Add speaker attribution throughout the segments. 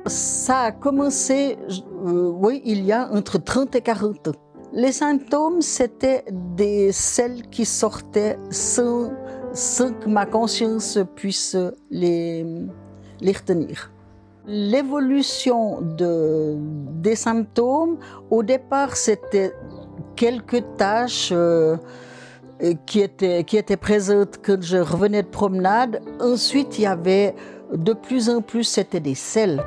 Speaker 1: Ça a commencé, oui, il y a entre 30 et 40 ans. Les symptômes, c'était des selles qui sortaient sans que ma conscience puisse les retenir. L'évolution des symptômes, au départ, c'était quelques taches qui étaient présentes quand je revenais de promenade. Ensuite, il y avait de plus en plus, c'était des selles.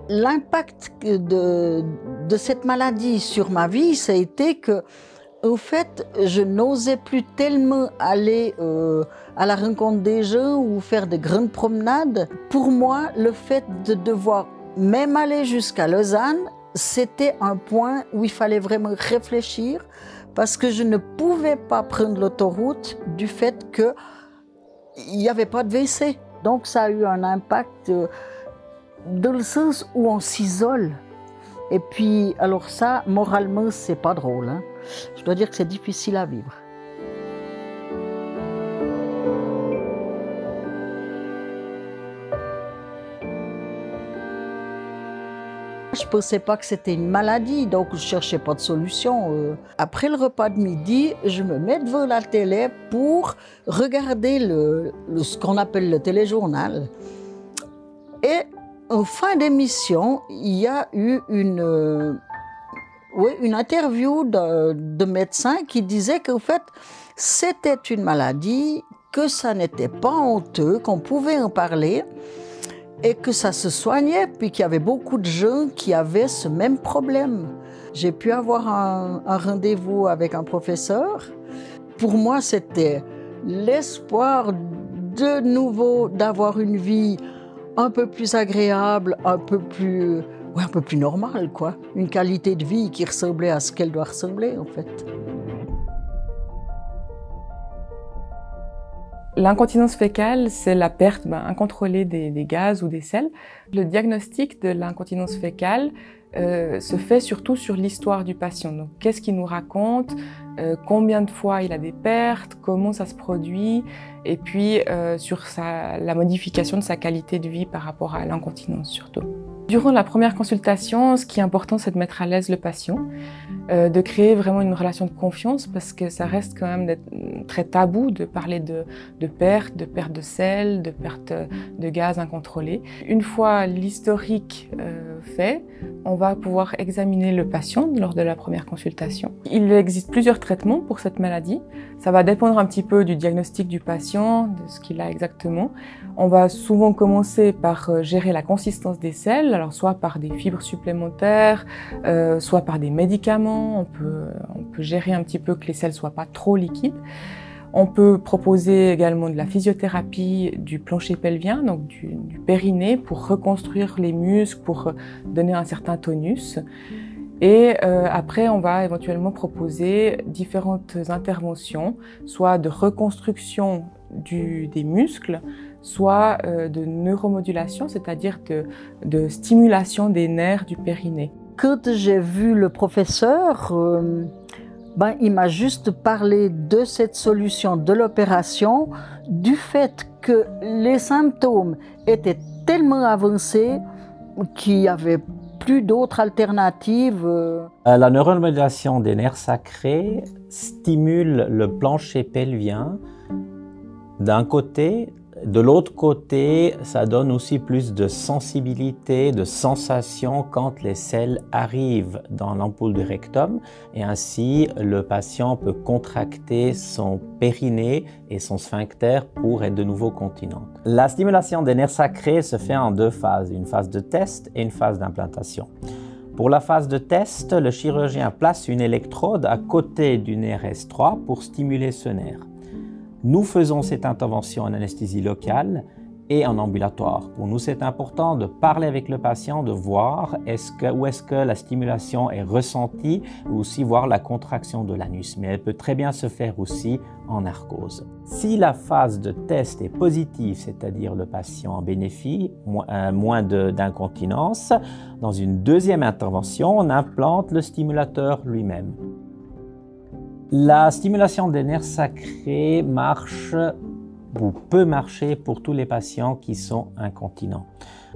Speaker 1: L'impact de cette maladie sur ma vie, ça a été que, en fait, je n'osais plus tellement aller à la rencontre des gens ou faire de grandes promenades. Pour moi, le fait de devoir même aller jusqu'à Lausanne, c'était un point où il fallait vraiment réfléchir parce que je ne pouvais pas prendre l'autoroute du fait qu'il n'y avait pas de WC. Donc ça a eu un impact dans le sens où on s'isole. Et puis, alors ça, moralement, c'est pas drôle, hein. Je dois dire que c'est difficile à vivre. Je ne pensais pas que c'était une maladie, donc je ne cherchais pas de solution. Après le repas de midi, je me mets devant la télé pour regarder ce qu'on appelle le téléjournal. Et en fin d'émission, il y a eu une interview de médecin qui disait qu'en fait, c'était une maladie, que ça n'était pas honteux, qu'on pouvait en parler et que ça se soignait, puis qu'il y avait beaucoup de gens qui avaient ce même problème. J'ai pu avoir un rendez-vous avec un professeur. Pour moi, c'était l'espoir de nouveau d'avoir une vie un peu plus agréable, un peu plus normale, quoi. Une qualité de vie qui ressemblait à ce qu'elle doit ressembler, en fait.
Speaker 2: L'incontinence fécale, c'est la perte incontrôlée des gaz ou des selles. Le diagnostic de l'incontinence fécale se fait surtout sur l'histoire du patient. Donc, qu'est-ce qu'il nous raconte, combien de fois il a des pertes, comment ça se produit, et puis sur la modification de sa qualité de vie par rapport à l'incontinence surtout. Durant la première consultation, ce qui est important, c'est de mettre à l'aise le patient, de créer vraiment une relation de confiance parce que ça reste quand même très tabou de parler de perte de sel, de perte de gaz incontrôlés. Une fois l'historique fait, on va pouvoir examiner le patient lors de la première consultation. Il existe plusieurs traitements pour cette maladie. Ça va dépendre un petit peu du diagnostic du patient, de ce qu'il a exactement. On va souvent commencer par gérer la consistance des selles, alors soit par des fibres supplémentaires, soit par des médicaments. On peut gérer un petit peu que les selles soient pas trop liquides. On peut proposer également de la physiothérapie du plancher pelvien, donc du périnée, pour reconstruire les muscles, pour donner un certain tonus. Et après, on va éventuellement proposer différentes interventions, soit de reconstruction des muscles, soit de neuromodulation, c'est-à-dire de stimulation des nerfs du périnée.
Speaker 1: Quand j'ai vu le professeur, il m'a juste parlé de cette solution, de l'opération, du fait que les symptômes étaient tellement avancés qu'il n'y avait plus d'autres alternatives.
Speaker 3: La neuromodulation des nerfs sacrés stimule le plancher pelvien d'un côté. De l'autre côté, ça donne aussi plus de sensibilité, de sensation quand les selles arrivent dans l'ampoule du rectum et ainsi le patient peut contracter son périnée et son sphincter pour être de nouveau continent. La stimulation des nerfs sacrés se fait en deux phases, une phase de test et une phase d'implantation. Pour la phase de test, le chirurgien place une électrode à côté du nerf S3 pour stimuler ce nerf. Nous faisons cette intervention en anesthésie locale et en ambulatoire. Pour nous, c'est important de parler avec le patient, de voir où est-ce que la stimulation est ressentie ou aussi voir la contraction de l'anus. Mais elle peut très bien se faire aussi en narcose. Si la phase de test est positive, c'est-à-dire le patient bénéficie, moins d'incontinence, dans une deuxième intervention, on implante le stimulateur lui-même. La stimulation des nerfs sacrés marche ou peut marcher pour tous les patients qui sont incontinents.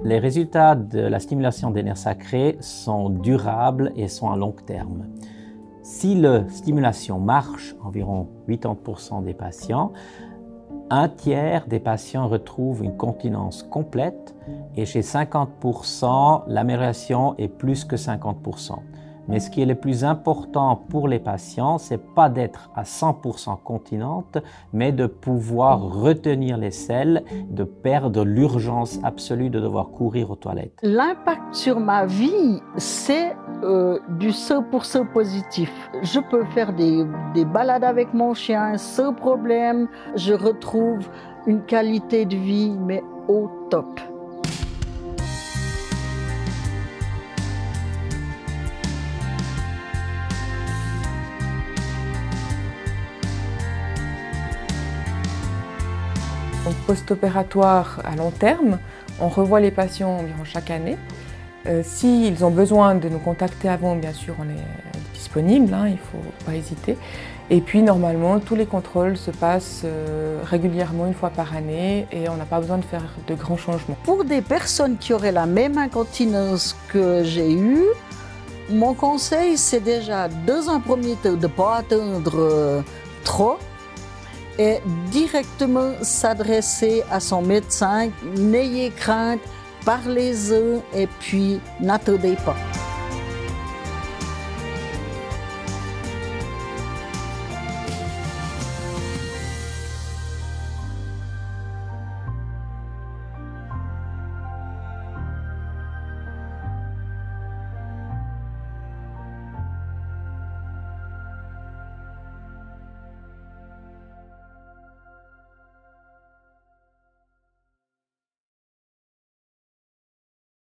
Speaker 3: Les résultats de la stimulation des nerfs sacrés sont durables et sont à long terme. Si la stimulation marche, environ 80% des patients, un tiers des patients retrouvent une continence complète et chez 50%, l'amélioration est plus que 50%. Mais ce qui est le plus important pour les patients, c'est pas d'être à 100% continente, mais de pouvoir retenir les selles, de perdre l'urgence absolue de devoir courir aux toilettes.
Speaker 1: L'impact sur ma vie, c'est du 100% positif. Je peux faire des balades avec mon chien sans problème. Je retrouve une qualité de vie, mais au top.
Speaker 2: Donc post-opératoire à long terme, on revoit les patients environ chaque année. S'ils ont besoin de nous contacter avant, bien sûr, on est disponible, il ne faut pas hésiter. Et puis normalement, tous les contrôles se passent régulièrement une fois par année et on n'a pas besoin de faire de grands changements.
Speaker 1: Pour des personnes qui auraient la même incontinence que j'ai eue, mon conseil, c'est déjà, dans un premier temps, de ne pas attendre trop et directement s'adresser à son médecin. N'ayez crainte, parlez-en et puis n'attendez pas.